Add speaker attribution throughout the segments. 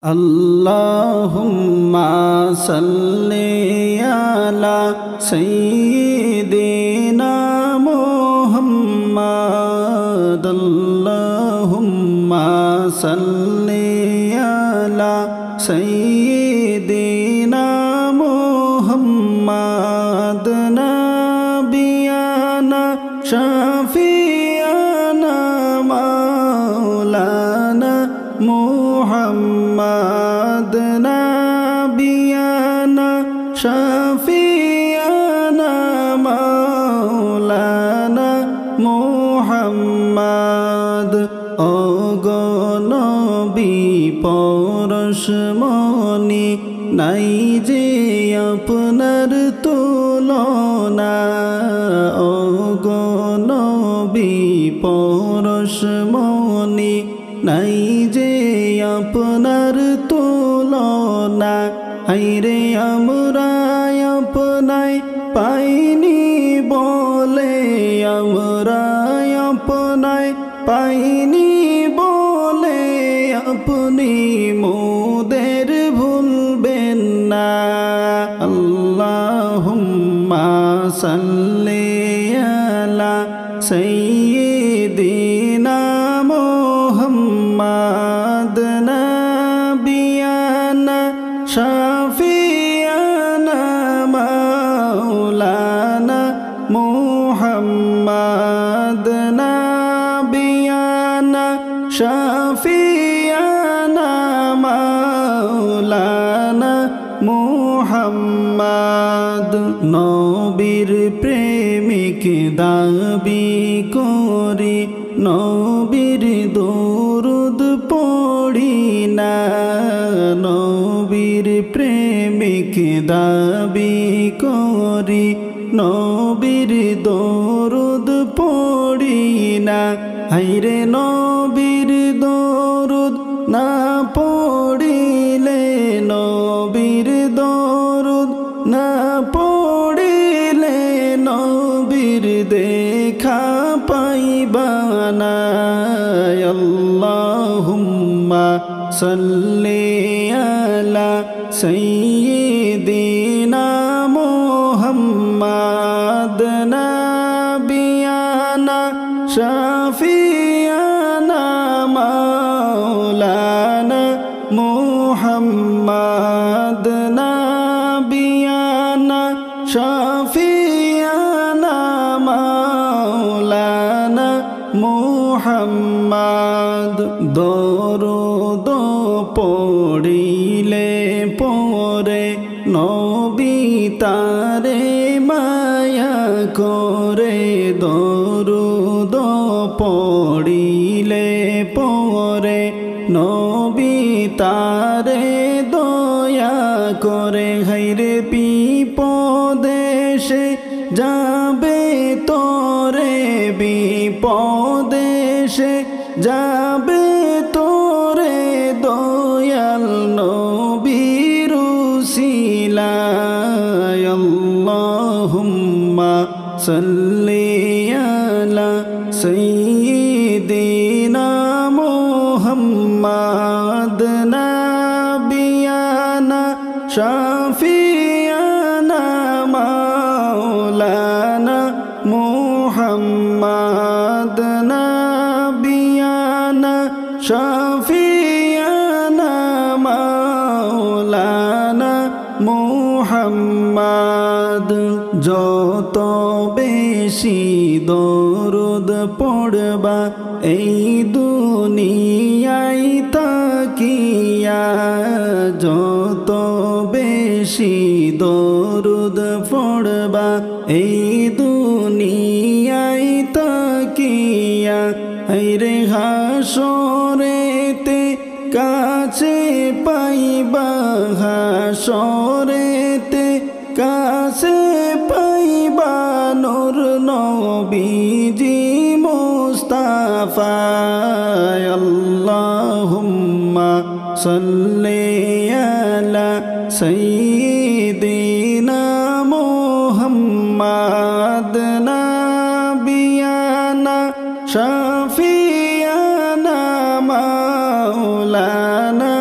Speaker 1: Allahumma salli ala Sayyidina Muhammad. Allahumma salli ala Sayyidina Muhammad. Nabiyana Shafi'ana Maulana Muhammad. Nabiyana Shafi'ana Maulana Muhammad. Ogo Nabi পরশমণি নাই যে আপনার তুলনা। ওগো নবী পরশমণি নাই যে আপনার তুলনা। হায়রে আমরা আপনায় পাইনি বলে, আমরা আপনায় পাইনি বলে আপনি মোদের ভুলবেন না। আল্লাহুম্মা সাল্লি আলা সাইয়্যিদিনা মুহাম্মাদ। নাবিয়ানা শাফিয়ানা মাওলানা মুহাম্মাদ। নাবিয়ানা শাফিয়ানা মাওলানা মুহাম্মাদ। নবীর প্রেমিক দাবি করি, নবীর দরুদ পড়ি না। নবীর প্রেমিক দাবি করি, নবীর দরুদ পড়ি না। হায়রে নবীর দরুদ না পড়িলে, নবীর দরুদ না পড়িলে নবীর দেখা পাইবা না। আল্লাহুম্মা সাল্লি আলা সাইয়্যিদিনা মুহাম্মাদ। নাবিয়ানা শাফিয়ানা মাওলানা মুহাম্মাদ। নাবিয়ানা শাফিয়ানা মাওলানা মুহাম্মাদ। দরুদ পড়িলে পরে নবী তারে মায়া করে। দরুদ পড়িলে পরে নবী তারে দয়া করে। হায়রে বিপদেশে যাবে তোরে, বিপদেশে যাবে তোরে দয়াল নবীর উসিলায়। আল্লাহুম্মা সাল্লি আলা সাইয়্যিদিনা মুহাম্মাদ। নাবিয়ানা শাফিয়ানা মাওলানা মুহাম্মাদ। নাবিয়ানা শাফিয়ানা মাওলানা মুহাম্মাদ। যত বেশি দরুদ পড়বা এই দুনিয়ায় তাকিয়া, যত বেশি দরুদ পড়বা এই দুনিয়ায় তাকিয়া। হায়রে হাসরেতে কাছে পাইবা, হাসরেতে কাছে পাইবা নূর নবীজি মুস্তাফা। আল্লাহুম্মা সাল্লি আলা সাইয়্যিদিনা মুহাম্মাদ। নাবিয়ানা শাফিয়ানা মাওলানা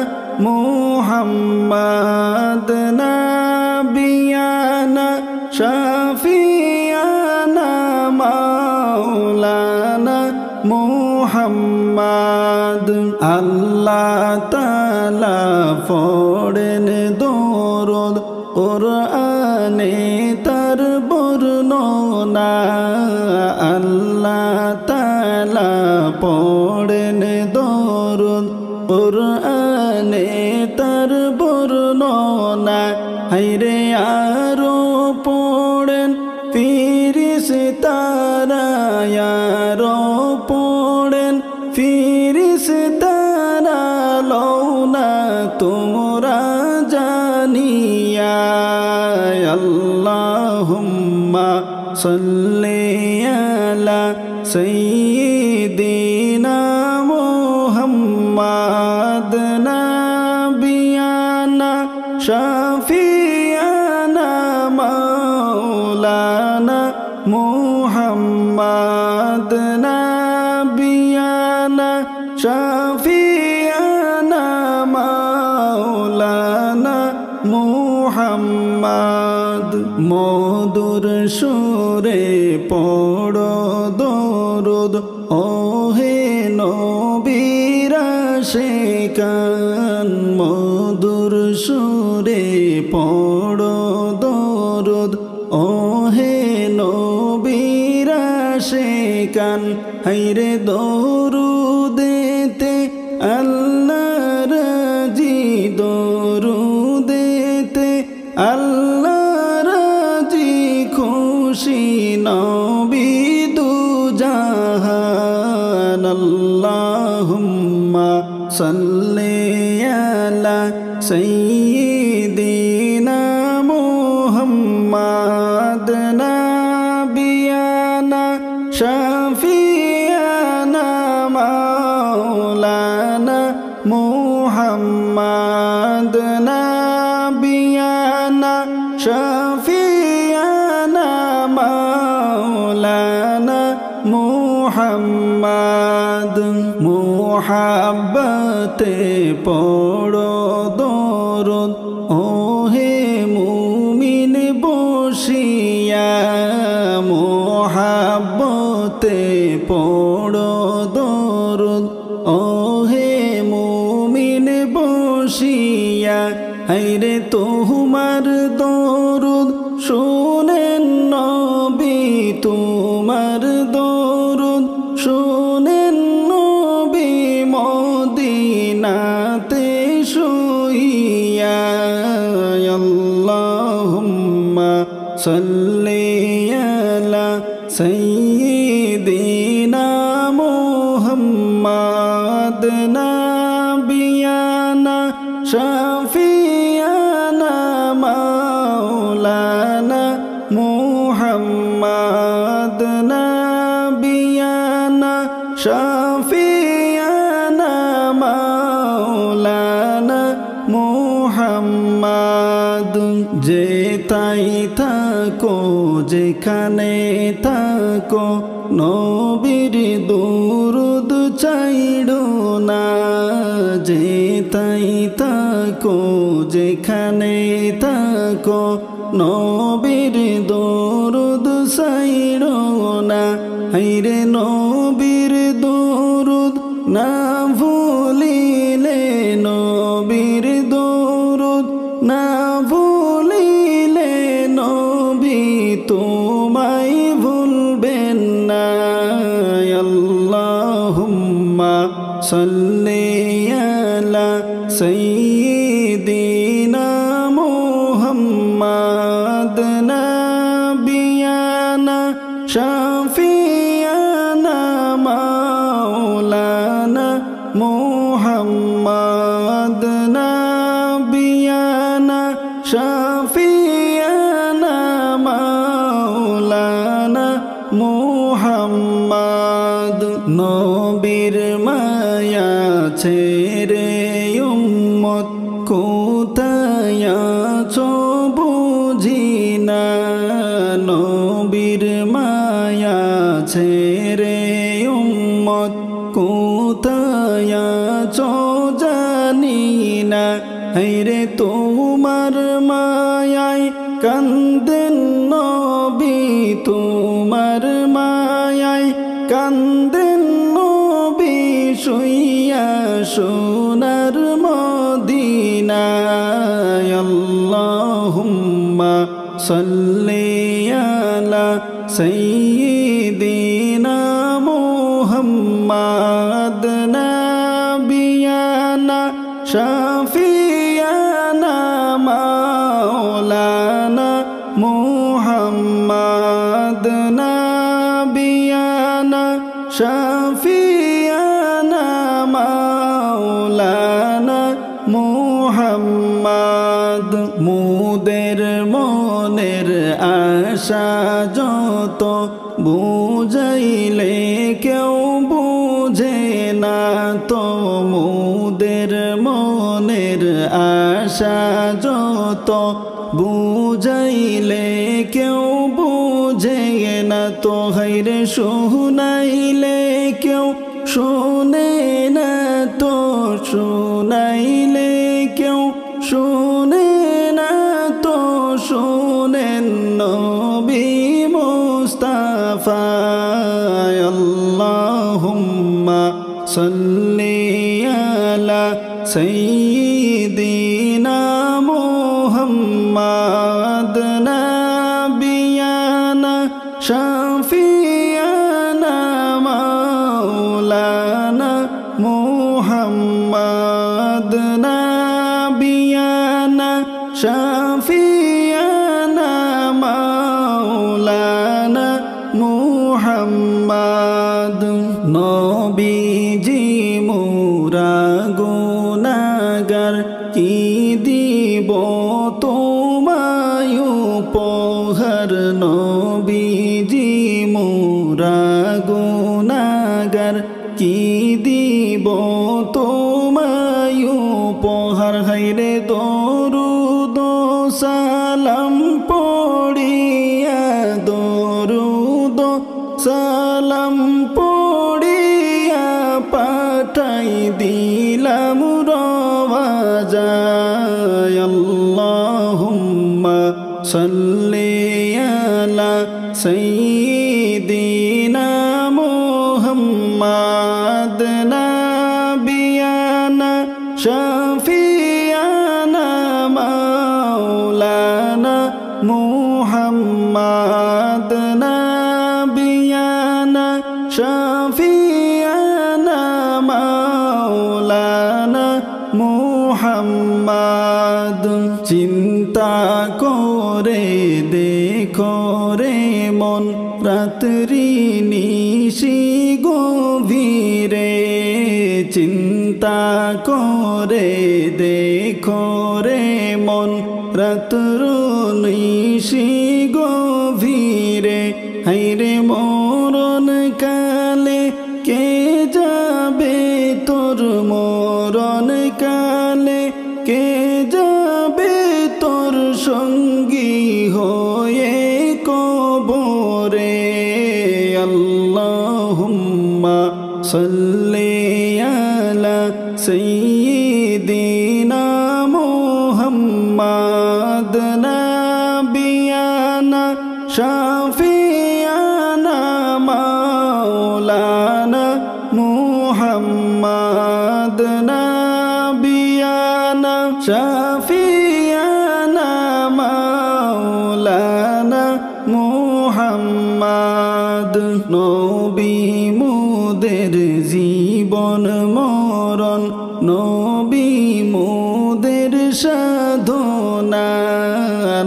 Speaker 1: মুহাম্মদ নবিয়ানা শাফিয়ানা মাওলানা মুহাম্মদ আল্লাহ তাআলা পড়েন দরুদ কুরআনে তার বর্ণনা আল্লাহ তাআলা পড়েন দরুদ কুরআনে তার বর্ণনা হায়রে আরো পড়েন ফিরিস্তারা আরো পড়েন ফিরিস্তারা লওনা তোমরা জানিয়া আল্লাহুম্মা সাল্লি আলা সাইয়্যিদিনা মুহাম্মাদ নাবিয়ানা শাফিয়ানা মাওলানা মুহাম্মাদ নাবিয়ানা শাফিয়ানা মাওলানা মুহাম্মদ মধুর সুরে পড়ো দরুদ ওহে নবীর আশিকান মধুর সুরে পড়ো দরুদ ওহে নবীর আশিকান হায়রে দরুদেতে আল্লাহ রাজি দরুদেতে আল্লাহ রাজি খুশি নবী দু জাহান আল্লাহুম্মা সাল্লি আলা সাইয়্যিদিনা মুহাম্মাদ নাবিয়ানা শাফিয়ানা মাওলানা মুহাম্মাদ নাবিয়ানা শাফিয়ানা মাওলানা মুহাম্মাদ মুহাব্বতে পড়ো দরুদ ওহে মুমিন বসিয়া মুহাব্বতে পড়ো দরুদ ওহে মুমিন বসিয়া হায়রে তোমার দরুদ শুনেন নবী তোমার দরুদ শুনেন নবী মদিনাতে শুইয়া আল্লাহুম্মা সাল্লি আলা সাইয়্যিদিনা মুহাম্মাদ নাবিয়ানা শাফিয়ানা মাওলানা মুহাম্মাদ নাবিয়ানা শাফিয়ানা মাওলানা মুহাম্মাদ যে তাই থাকো যেখানে থাকো নবীর দরুদ চাইড়ো না যে তাই থাকো যেখানে থাকো নবীর দরুদ চাইড়ো না হায়রে নবীর দরুদ না ভুলিলে নবীর দরুদ না ভুলিলে নবী তোমায় ভুলবেন না আল্লাহুম্মা সাল্লি আলা সাইয়্যিদিনা মুহাম্মাদ নাবিয়ানা শাফিয়ানা মাওলানা মুহাম্মাদ নাবিয়ানা শাফিয়ানা মাওলানা মুহাম্মদ নবীর মায়া ছেড়ে উম্মত কোথায় আছো বুঝি না নবীর মায়া ছেড়ে উম্মত কোথায় আছো জানি না হায়রে তোমার মায়ায় কান্দেন নবী তোমার মায়ায় কান্দেন নবী শুইয়া সোনার মদিনায় আল্লাহুম্মা সাল্লি আলা সাইয়্যিদিনা মুহাম্মাদ নাবিয়ানা শাফিয়ানা মাওলানা মুহাম্মাদ নাবিয়ানা শাফিয়ানা মাওলানা মুহাম্মাদ মুদের মনের আশা যত বুঝাইলে কেউ বুঝে না তো মুদের মনের আশা যত বুঝাইলে কেউ বুঝে না তো হায়রে শুনাইলে কেউ শোনে না তো শুনাইলে কেউ শোনে না তো শোনেন নবী মুস্তাফা আল্লাহুম্মা সাল্লি আলা সাইয়্যিদিনা মুহাম্মাদ নাবিয়ানা শাফিয়ানা মাওলানা মুহাম্মাদ নাবিয়ানা শাফিয়ানা মাওলানা মুহাম্মাদ নবীজি মোরা গুনাহগার কি দিব তোমায় উপহার নবীজি মোরা গুনাহগার কি দিব তোমায় উপহার হায়রে দরুদ সালাম পড়িয়া দরুদ সালাম পড়িয়া পাঠাই দিলাম রওয়াজায় আল্লাহুম্মা সাল্লি আলা সাইয়্যিদিনা মুহাম্মাদ নাবিয়ানা শাফিয়ানা মাওলানা মুহাম্মাদ নাবিয়ানা শাফিয়ানা মাওলানা মুহাম্মাদ চিন্তা করে দেখো রে মন রাত্রি নিশি গভীরে চিন্তা করে দেখো রে মন রাত্র নিশি গভীরে হায়রে মরণ কালে কে যাবে তোর মরণ কালে কে যাবে তোর সঙ্গী হয়ে কবরে আল্লাহুম্মা সাল্লি আলা সাইয়্যিদিনা মুহাম্মাদ নাবিয়ানা শাফিয়ানা মাওলানা মুহাম্মাদ নাবিয়ানা শাফিয়ানা মাওলানা মুহাম্মাদ নবী মোদের জীবন মরণ নবী মোদের সাধনা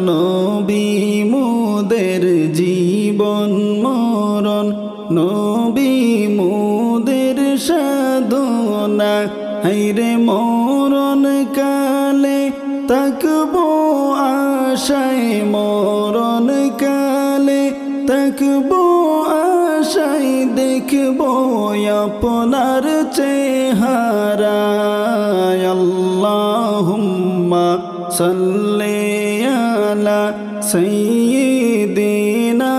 Speaker 1: নবী মোদের জীবন মরণ নবী মোদের সাধনা হায়রে মরণ কালে তাকবো আশায় মরণ কালে তাকবো আশায় দেখবো আপনার চেহারা আল্লাহুম্মা সাল্লি আলা সাইয়্যিদিনা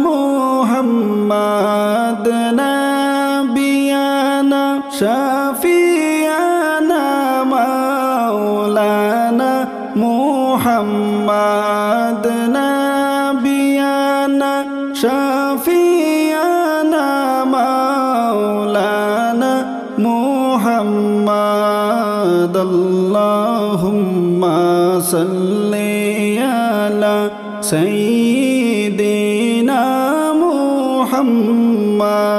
Speaker 1: মুহাম্মাদ নাবিয়ানা শাফিয়ানা মাওলানা محمد نبينا شفيعنا مولانا محمد اللهم صل على سيدنا محمد